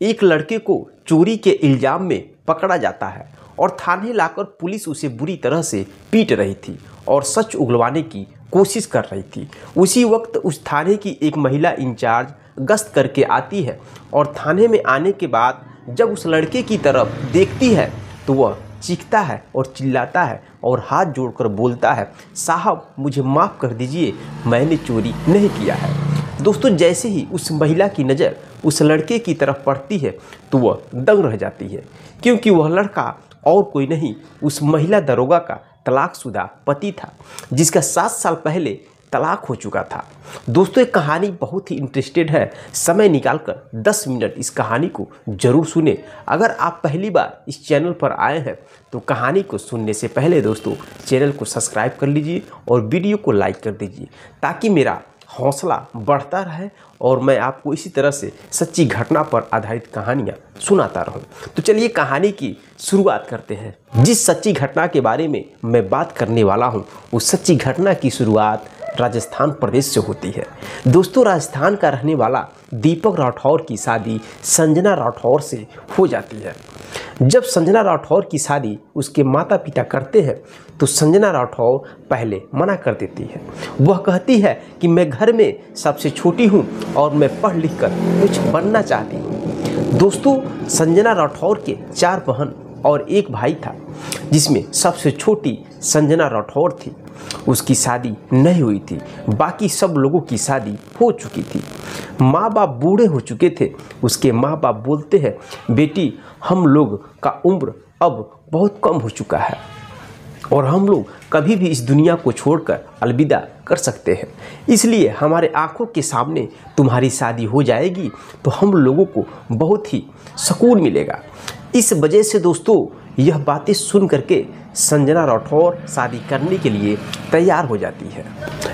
एक लड़के को चोरी के इल्ज़ाम में पकड़ा जाता है और थाने लाकर पुलिस उसे बुरी तरह से पीट रही थी और सच उगलवाने की कोशिश कर रही थी। उसी वक्त उस थाने की एक महिला इंचार्ज गश्त करके आती है और थाने में आने के बाद जब उस लड़के की तरफ देखती है तो वह चीखता है और चिल्लाता है और हाथ जोड़कर बोलता है, साहब मुझे माफ़ कर दीजिए, मैंने चोरी नहीं किया है। दोस्तों, जैसे ही उस महिला की नज़र उस लड़के की तरफ पड़ती है तो वह दंग रह जाती है, क्योंकि वह लड़का और कोई नहीं, उस महिला दरोगा का तलाकशुदा पति था, जिसका 7 साल पहले तलाक हो चुका था। दोस्तों, ये कहानी बहुत ही इंटरेस्टेड है। समय निकालकर 10 मिनट इस कहानी को ज़रूर सुने। अगर आप पहली बार इस चैनल पर आए हैं तो कहानी को सुनने से पहले दोस्तों चैनल को सब्सक्राइब कर लीजिए और वीडियो को लाइक कर दीजिए, ताकि मेरा हौसला बढ़ता रहे और मैं आपको इसी तरह से सच्ची घटना पर आधारित कहानियाँ सुनाता रहूं। तो चलिए कहानी की शुरुआत करते हैं। जिस सच्ची घटना के बारे में मैं बात करने वाला हूं, उस सच्ची घटना की शुरुआत राजस्थान प्रदेश से होती है। दोस्तों, राजस्थान का रहने वाला दीपक राठौर की शादी संजना राठौर से हो जाती है। जब संजना राठौर की शादी उसके माता पिता करते हैं तो संजना राठौर पहले मना कर देती है। वह कहती है कि मैं घर में सबसे छोटी हूँ और मैं पढ़ लिख कर कुछ बनना चाहती हूँ। दोस्तों, संजना राठौर के 4 बहन और 1 भाई था, जिसमें सबसे छोटी संजना राठौर थी। उसकी शादी नहीं हुई थी, बाकी सब लोगों की शादी हो चुकी थी। माँ बाप बूढ़े हो चुके थे। उसके माँ बाप बोलते हैं, बेटी हम लोग का उम्र अब बहुत कम हो चुका है और हम लोग कभी भी इस दुनिया को छोड़कर अलविदा कर सकते हैं, इसलिए हमारे आंखों के सामने तुम्हारी शादी हो जाएगी तो हम लोगों को बहुत ही सुकून मिलेगा। इस वजह से दोस्तों यह बातें सुन करके संजना राठौर शादी करने के लिए तैयार हो जाती है।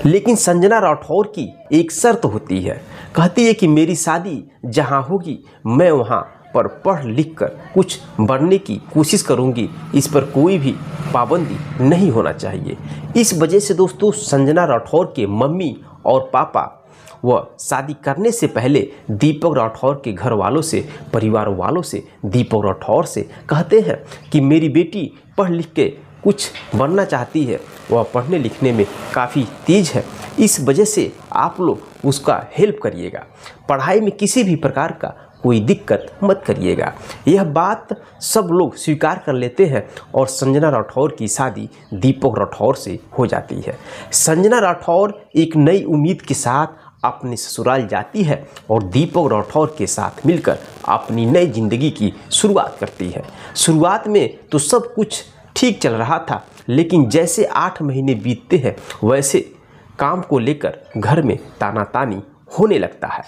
लेकिन संजना राठौर की एक शर्त होती है। कहती है कि मेरी शादी जहां होगी मैं वहां पर पढ़ लिख कर कुछ बनने की कोशिश करूंगी, इस पर कोई भी पाबंदी नहीं होना चाहिए। इस वजह से दोस्तों संजना राठौर के मम्मी और पापा वह शादी करने से पहले दीपक राठौर के घर वालों से, परिवार वालों से, दीपक राठौर से कहते हैं कि मेरी बेटी पढ़ लिख के कुछ बनना चाहती है, वह पढ़ने लिखने में काफ़ी तेज़ है, इस वजह से आप लोग उसका हेल्प करिएगा, पढ़ाई में किसी भी प्रकार का कोई दिक्कत मत करिएगा। यह बात सब लोग स्वीकार कर लेते हैं और संजना राठौर की शादी दीपक राठौर से हो जाती है। संजना राठौर एक नई उम्मीद के साथ अपने ससुराल जाती है और दीपक राठौर के साथ मिलकर अपनी नई ज़िंदगी की शुरुआत करती है। शुरुआत में तो सब कुछ ठीक चल रहा था, लेकिन जैसे 8 महीने बीतते हैं वैसे काम को लेकर घर में तानातानी होने लगता है।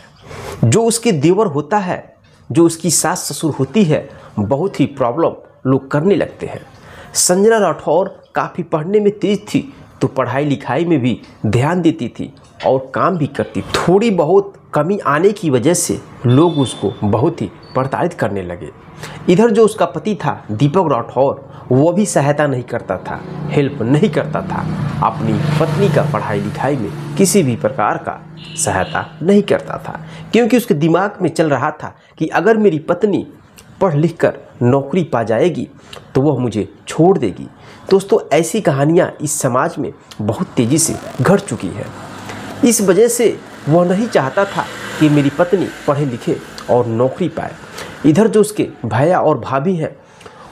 जो उसके देवर होता है, जो उसकी सास ससुर होती है, बहुत ही प्रॉब्लम लोग करने लगते हैं। संजना राठौर काफ़ी पढ़ने में तेज थी तो पढ़ाई लिखाई में भी ध्यान देती थी और काम भी करती। थोड़ी बहुत कमी आने की वजह से लोग उसको बहुत ही प्रताड़ित करने लगे। इधर जो उसका पति था दीपक राठौर, वो भी सहायता नहीं करता था, हेल्प नहीं करता था, अपनी पत्नी का पढ़ाई लिखाई में किसी भी प्रकार का सहायता नहीं करता था, क्योंकि उसके दिमाग में चल रहा था कि अगर मेरी पत्नी पढ़ लिख कर नौकरी पा जाएगी तो वह मुझे छोड़ देगी। दोस्तों, ऐसी कहानियाँ इस समाज में बहुत तेज़ी से घट चुकी है। इस वजह से वह नहीं चाहता था कि मेरी पत्नी पढ़े लिखे और नौकरी पाए। इधर जो उसके भैया और भाभी हैं,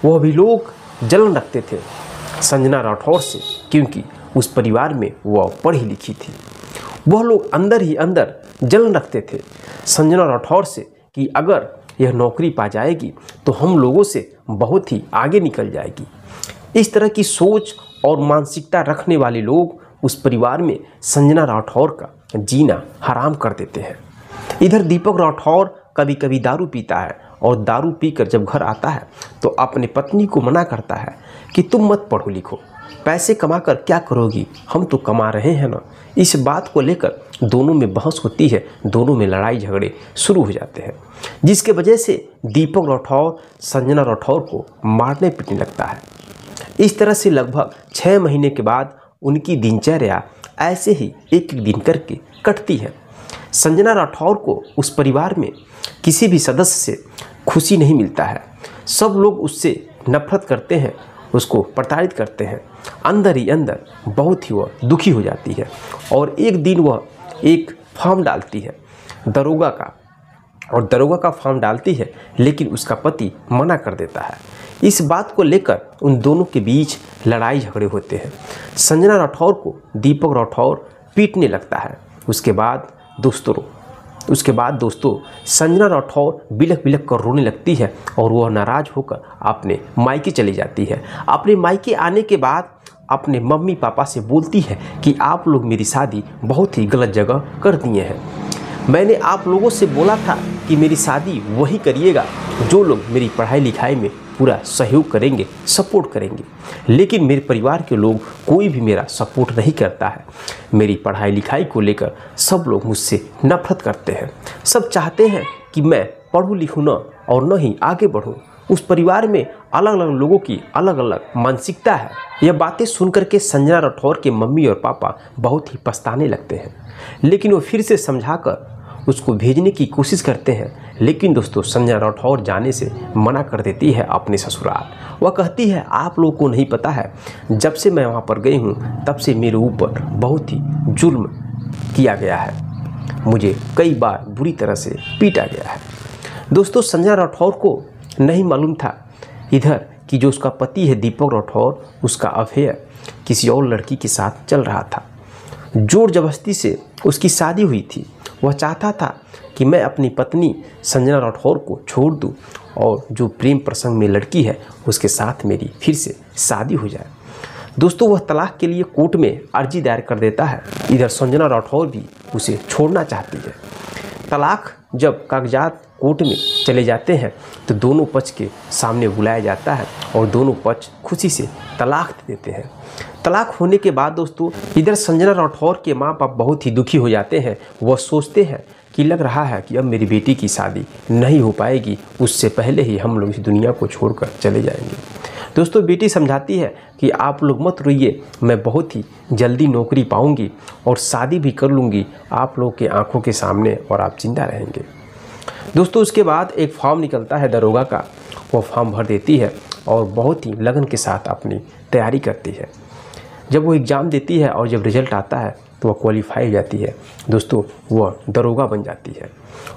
वह भी लोग जलन रखते थे संजना राठौर से, क्योंकि उस परिवार में वह पढ़ी लिखी थी। वह लोग अंदर ही अंदर जलन रखते थे संजना राठौर से कि अगर यह नौकरी पा जाएगी तो हम लोगों से बहुत ही आगे निकल जाएगी। इस तरह की सोच और मानसिकता रखने वाले लोग उस परिवार में संजना राठौर का जीना हराम कर देते हैं। इधर दीपक राठौर कभी कभी दारू पीता है और दारू पीकर जब घर आता है तो अपने पत्नी को मना करता है कि तुम मत पढ़ो लिखो, पैसे कमाकर क्या करोगी, हम तो कमा रहे हैं ना। इस बात को लेकर दोनों में बहस होती है, दोनों में लड़ाई झगड़े शुरू हो जाते हैं, जिसके वजह से दीपक राठौर संजना राठौर को मारने पीटने लगता है। इस तरह से लगभग 6 महीने के बाद उनकी दिनचर्या ऐसे ही एक एक दिन करके कटती है। संजना राठौर को उस परिवार में किसी भी सदस्य से खुशी नहीं मिलता है। सब लोग उससे नफरत करते हैं, उसको प्रताड़ित करते हैं। अंदर ही अंदर बहुत ही वह दुखी हो जाती है और एक दिन वह एक फॉर्म डालती है दरोगा का, और दरोगा का फॉर्म डालती है, लेकिन उसका पति मना कर देता है। इस बात को लेकर उन दोनों के बीच लड़ाई झगड़े होते हैं। संजना राठौर को दीपक राठौर पीटने लगता है। उसके बाद दोस्तों संजना राठौर बिलख बिलख कर रोने लगती है और वह नाराज़ होकर अपने मायके चली जाती है। अपने मायके आने के बाद अपने मम्मी पापा से बोलती है कि आप लोग मेरी शादी बहुत ही गलत जगह कर दिए हैं। मैंने आप लोगों से बोला था कि मेरी शादी वही करिएगा जो लोग मेरी पढ़ाई लिखाई में पूरा सहयोग करेंगे, सपोर्ट करेंगे, लेकिन मेरे परिवार के लोग कोई भी मेरा सपोर्ट नहीं करता है। मेरी पढ़ाई लिखाई को लेकर सब लोग मुझसे नफरत करते हैं। सब चाहते हैं कि मैं पढ़ूँ लिखूँ न और न ही आगे बढ़ूँ। उस परिवार में अलग अलग लोगों की अलग अलग मानसिकता है। यह बातें सुनकर के संजना राठौर के मम्मी और पापा बहुत ही पछताने लगते हैं, लेकिन वो फिर से समझाकर उसको भेजने की कोशिश करते हैं। लेकिन दोस्तों संजना राठौर जाने से मना कर देती है अपने ससुराल। वह कहती है आप लोगों को नहीं पता है, जब से मैं वहाँ पर गई हूँ तब से मेरे ऊपर बहुत ही जुल्म किया गया है, मुझे कई बार बुरी तरह से पीटा गया है। दोस्तों संजना राठौर को नहीं मालूम था इधर कि जो उसका पति है दीपक राठौर, उसका अफेयर किसी और लड़की के साथ चल रहा था। जोर जबरदस्ती से उसकी शादी हुई थी। वह चाहता था कि मैं अपनी पत्नी संजना राठौर को छोड़ दूं और जो प्रेम प्रसंग में लड़की है उसके साथ मेरी फिर से शादी हो जाए। दोस्तों वह तलाक के लिए कोर्ट में अर्जी दायर कर देता है। इधर संजना राठौर भी उसे छोड़ना चाहती है। तलाक जब कागजात कोर्ट में चले जाते हैं तो दोनों पक्ष के सामने बुलाया जाता है और दोनों पक्ष खुशी से तलाक दे देते हैं। तलाक होने के बाद दोस्तों इधर संजना राठौर के माँ बाप बहुत ही दुखी हो जाते हैं। वह सोचते हैं कि लग रहा है कि अब मेरी बेटी की शादी नहीं हो पाएगी, उससे पहले ही हम लोग इस दुनिया को छोड़कर चले जाएंगे। दोस्तों बेटी समझाती है कि आप लोग मत रोइए, मैं बहुत ही जल्दी नौकरी पाऊंगी और शादी भी कर लूँगी आप लोग के आंखों के सामने और आप जिंदा रहेंगे। दोस्तों उसके बाद एक फॉर्म निकलता है दरोगा का, वो फॉर्म भर देती है और बहुत ही लगन के साथ अपनी तैयारी करती है। जब वो एग्ज़ाम देती है और जब रिज़ल्ट आता है तो वह क्वालिफाई हो जाती है। दोस्तों वह दरोगा बन जाती है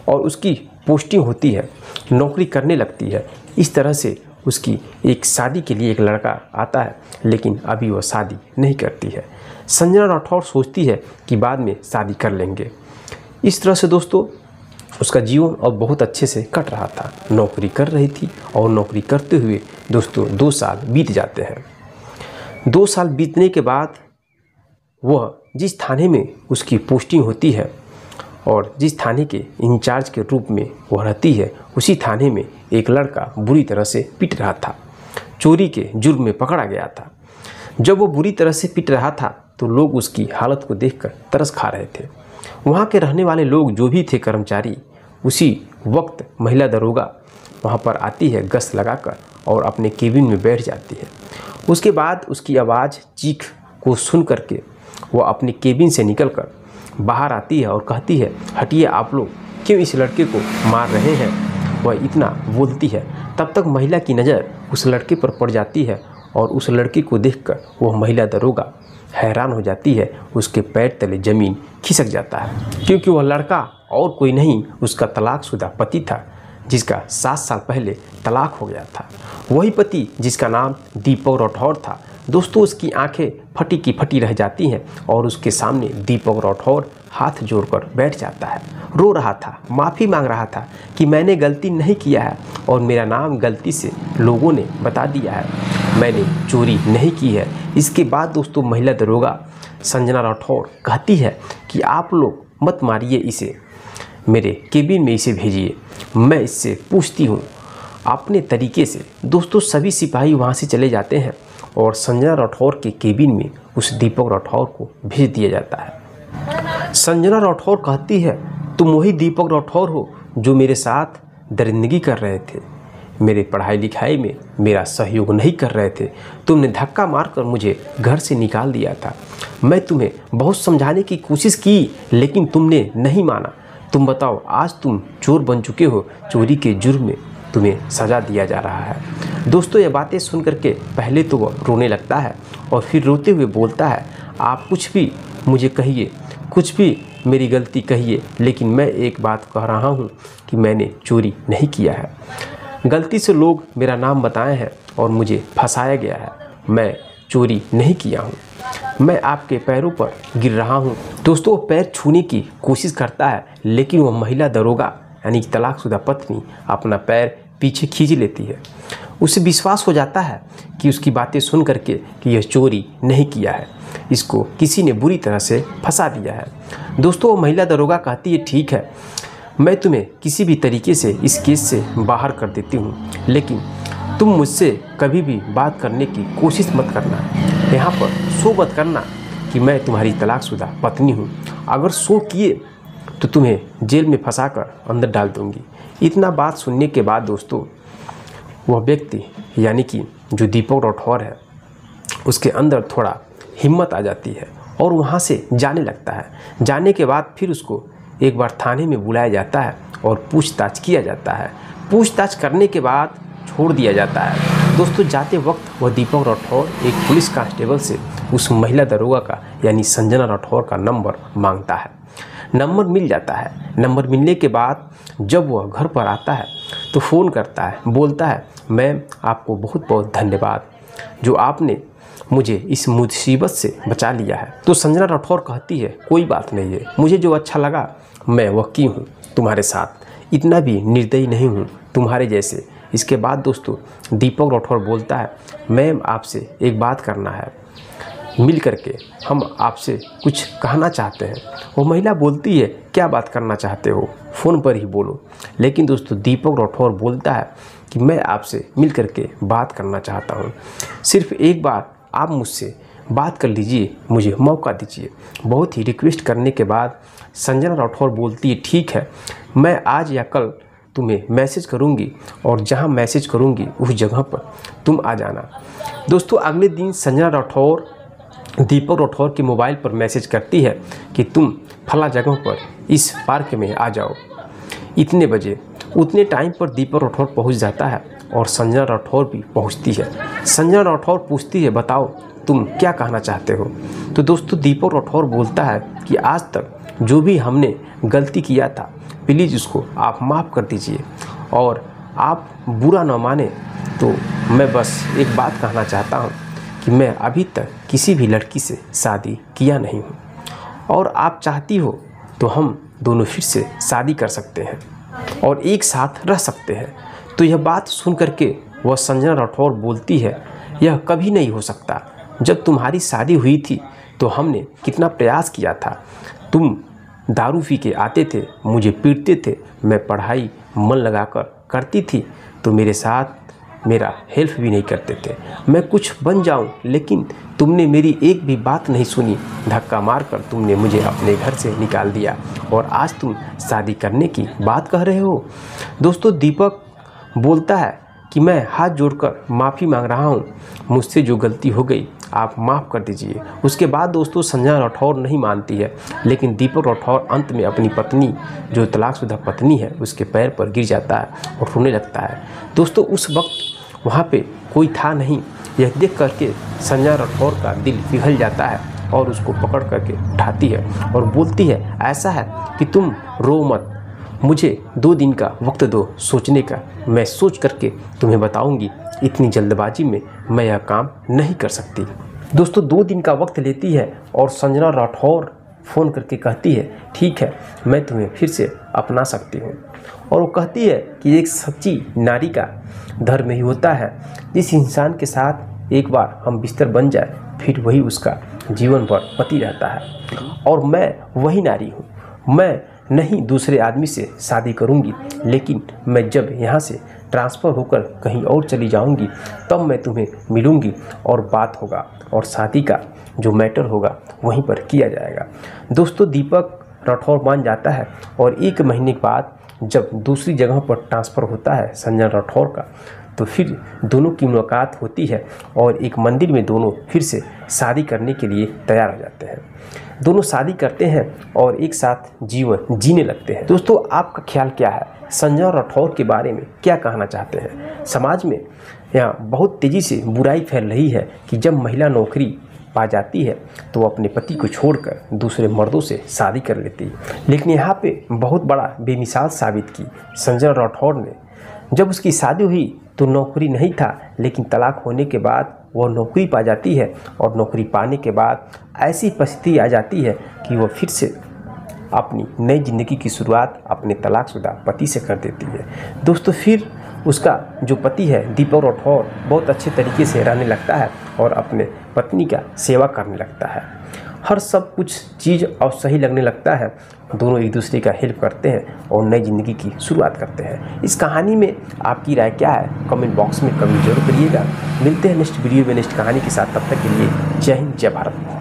और उसकी पोस्टिंग होती है, नौकरी करने लगती है। इस तरह से उसकी एक शादी के लिए एक लड़का आता है, लेकिन अभी वह शादी नहीं करती है। संजना राठौर सोचती है कि बाद में शादी कर लेंगे। इस तरह से दोस्तों उसका जीवन अब बहुत अच्छे से कट रहा था। नौकरी कर रही थी और नौकरी करते हुए दोस्तों 2 साल बीत जाते हैं। 2 साल बीतने के बाद वह जिस थाने में उसकी पोस्टिंग होती है और जिस थाने के इंचार्ज के रूप में वह रहती है, उसी थाने में एक लड़का बुरी तरह से पीट रहा था। चोरी के जुर्म में पकड़ा गया था। जब वो बुरी तरह से पीट रहा था तो लोग उसकी हालत को देखकर तरस खा रहे थे। वहाँ के रहने वाले लोग जो भी थे कर्मचारी, उसी वक्त महिला दरोगा वहाँ पर आती है गश्त लगाकर और अपने केबिन में बैठ जाती है। उसके बाद उसकी आवाज़ चीख को सुन करके वो अपने केबिन से निकलकर बाहर आती है और कहती है हटिए आप लोग, क्यों इस लड़के को मार रहे हैं। वह इतना बोलती है। तब तक महिला की नज़र उस लड़के पर पड़ जाती है और उस लड़के को देखकर वह महिला दरोगा हैरान हो जाती है। उसके पैर तले ज़मीन खिसक जाता है, क्योंकि वह लड़का और कोई नहीं उसका तलाकशुदा पति था, जिसका 7 साल पहले तलाक हो गया था। वही पति जिसका नाम दीपक राठौर था। दोस्तों उसकी आंखें फटी की फटी रह जाती हैं और उसके सामने दीपक राठौर हाथ जोड़कर बैठ जाता है। रो रहा था, माफ़ी मांग रहा था कि मैंने गलती नहीं किया है और मेरा नाम गलती से लोगों ने बता दिया है, मैंने चोरी नहीं की है। इसके बाद दोस्तों महिला दरोगा संजना राठौर कहती है कि आप लोग मत मारिए इसे, मेरे केबिन में इसे भेजिए, मैं इससे पूछती हूँ अपने तरीके से। दोस्तों सभी सिपाही वहाँ से चले जाते हैं और संजना राठौर के केबिन में उस दीपक राठौर को भेज दिया जाता है। संजना राठौर कहती है तुम वही दीपक राठौर हो जो मेरे साथ दरिंदगी कर रहे थे, मेरे पढ़ाई लिखाई में मेरा सहयोग नहीं कर रहे थे, तुमने धक्का मारकर मुझे घर से निकाल दिया था। मैं तुम्हें बहुत समझाने की कोशिश की लेकिन तुमने नहीं माना। तुम बताओ आज तुम चोर बन चुके हो, चोरी के जुर्म में तुम्हें सज़ा दिया जा रहा है। दोस्तों ये बातें सुन करके पहले तो वह रोने लगता है और फिर रोते हुए बोलता है, आप कुछ भी मुझे कहिए, कुछ भी मेरी गलती कहिए, लेकिन मैं एक बात कह रहा हूँ कि मैंने चोरी नहीं किया है। गलती से लोग मेरा नाम बताए हैं और मुझे फंसाया गया है। मैं चोरी नहीं किया हूँ। मैं आपके पैरों पर गिर रहा हूँ। दोस्तों वो पैर छूने की कोशिश करता है, लेकिन वह महिला दरोगा यानी तलाकशुदा पत्नी अपना पैर पीछे खींच लेती है। उसे विश्वास हो जाता है कि उसकी बातें सुन करके कि यह चोरी नहीं किया है, इसको किसी ने बुरी तरह से फंसा दिया है। दोस्तों वो महिला दरोगा कहती है, ठीक है, मैं तुम्हें किसी भी तरीके से इस केस से बाहर कर देती हूँ, लेकिन तुम मुझसे कभी भी बात करने की कोशिश मत करना। यहाँ पर शो मत करना कि मैं तुम्हारी तलाकशुदा पत्नी हूँ। अगर शो किए तो तुम्हें जेल में फंसाकर अंदर डाल दूँगी। इतना बात सुनने के बाद दोस्तों वह व्यक्ति यानी कि जो दीपक राठौर है उसके अंदर थोड़ा हिम्मत आ जाती है और वहाँ से जाने लगता है। जाने के बाद फिर उसको एक बार थाने में बुलाया जाता है और पूछताछ किया जाता है। पूछताछ करने के बाद छोड़ दिया जाता है। दोस्तों जाते वक्त वह दीपक राठौर एक पुलिस कांस्टेबल से उस महिला दरोगा का यानी संजना राठौर का नंबर मांगता है। नंबर मिल जाता है। नंबर मिलने के बाद जब वह घर पर आता है तो फ़ोन करता है, बोलता है, मैम आपको बहुत बहुत धन्यवाद जो आपने मुझे इस मुसीबत से बचा लिया है। तो संजना राठौर कहती है, कोई बात नहीं है, मुझे जो अच्छा लगा मैं वह की हूँ तुम्हारे साथ, इतना भी निर्दयी नहीं हूँ तुम्हारे जैसे। इसके बाद दोस्तों दीपक राठौर बोलता है, मैम आपसे एक बात करना है, मिल करके हम आपसे कुछ कहना चाहते हैं। वो महिला बोलती है, क्या बात करना चाहते हो, फ़ोन पर ही बोलो। लेकिन दोस्तों दीपक राठौर बोलता है कि मैं आपसे मिल करके बात करना चाहता हूँ, सिर्फ एक बार आप मुझसे बात कर लीजिए, मुझे मौका दीजिए। बहुत ही रिक्वेस्ट करने के बाद संजना राठौर बोलती है, ठीक है, मैं आज या कल तुम्हें मैसेज करूंगी और जहां मैसेज करूंगी उस जगह पर तुम आ जाना। दोस्तों अगले दिन संजना राठौर दीपक राठौर के मोबाइल पर मैसेज करती है कि तुम फला जगह पर इस पार्क में आ जाओ इतने बजे। उतने टाइम पर दीपक राठौर पहुंच जाता है और संजना राठौर भी पहुंचती है। संजना राठौर पूछती है, बताओ तुम क्या कहना चाहते हो। तो दोस्तों दीपक राठौर बोलता है कि आज तक जो भी हमने गलती किया था प्लीज़ उसको आप माफ़ कर दीजिए, और आप बुरा न माने तो मैं बस एक बात कहना चाहता हूँ कि मैं अभी तक किसी भी लड़की से शादी किया नहीं हूँ, और आप चाहती हो तो हम दोनों फिर से शादी कर सकते हैं और एक साथ रह सकते हैं। तो यह बात सुन करके वह संजना राठौर बोलती है, यह कभी नहीं हो सकता। जब तुम्हारी शादी हुई थी तो हमने कितना प्रयास किया था, तुम दारू पी के आते थे, मुझे पीटते थे, मैं पढ़ाई मन लगाकर करती थी तो मेरे साथ मेरा हेल्प भी नहीं करते थे। मैं कुछ बन जाऊं, लेकिन तुमने मेरी एक भी बात नहीं सुनी। धक्का मारकर तुमने मुझे अपने घर से निकाल दिया और आज तुम शादी करने की बात कह रहे हो। दोस्तों दीपक बोलता है कि मैं हाथ जोड़कर माफ़ी मांग रहा हूँ, मुझसे जो गलती हो गई आप माफ़ कर दीजिए। उसके बाद दोस्तों संजना राठौर नहीं मानती है, लेकिन दीपक राठौर अंत में अपनी पत्नी जो तलाकशुदा पत्नी है उसके पैर पर गिर जाता है और रोने लगता है। दोस्तों उस वक्त वहाँ पे कोई था नहीं। यह देख करके संजना राठौर का दिल पिघल जाता है और उसको पकड़ करके उठाती है और बोलती है, ऐसा है कि तुम रो मत, मुझे 2 दिन का वक्त दो सोचने का, मैं सोच करके तुम्हें बताऊंगी। इतनी जल्दबाजी में मैं यह काम नहीं कर सकती। दोस्तों 2 दिन का वक्त लेती है और संजना राठौर फ़ोन करके कहती है, ठीक है, मैं तुम्हें फिर से अपना सकती हूँ। और वो कहती है कि एक सच्ची नारी का धर्म ही होता है, जिस इंसान के साथ एक बार हम बिस्तर बन जाए फिर वही उसका जीवन भर पति रहता है, और मैं वही नारी हूँ। मैं नहीं दूसरे आदमी से शादी करूंगी, लेकिन मैं जब यहाँ से ट्रांसफ़र होकर कहीं और चली जाऊंगी तब मैं तुम्हें मिलूंगी और बात होगा और शादी का जो मैटर होगा वहीं पर किया जाएगा। दोस्तों दीपक राठौर मान जाता है और 1 महीने के बाद जब दूसरी जगह पर ट्रांसफ़र होता है संजय राठौर का, तो फिर दोनों की मुलाकात होती है और एक मंदिर में दोनों फिर से शादी करने के लिए तैयार हो जाते हैं। दोनों शादी करते हैं और एक साथ जीवन जीने लगते हैं। दोस्तों, आपका ख्याल क्या है? संजय राठौर के बारे में क्या कहना चाहते हैं? समाज में यहाँ बहुत तेज़ी से बुराई फैल रही है कि जब महिला नौकरी पा जाती है तो वो अपने पति को छोड़कर दूसरे मर्दों से शादी कर लेती है। लेकिन यहाँ पे बहुत बड़ा बेमिसाल साबित की संजय राठौर ने। जब उसकी शादी हुई तो नौकरी नहीं था, लेकिन तलाक होने के बाद वह नौकरी पा जाती है और नौकरी पाने के बाद ऐसी परिस्थिति आ जाती है कि वह फिर से अपनी नई ज़िंदगी की शुरुआत अपने तलाकशुदा पति से कर देती है। दोस्तों, फिर उसका जो पति है दीपक राठौर बहुत अच्छे तरीके से रहने लगता है और अपने पत्नी का सेवा करने लगता है। हर सब कुछ चीज़ और सही लगने लगता है। दोनों एक दूसरे का हेल्प करते हैं और नई ज़िंदगी की शुरुआत करते हैं। इस कहानी में आपकी राय क्या है? कमेंट बॉक्स में कमेंट जरूर करिएगा। मिलते हैं नेक्स्ट वीडियो में नेक्स्ट कहानी के साथ। तब तक के लिए जय हिंद, जय भारत।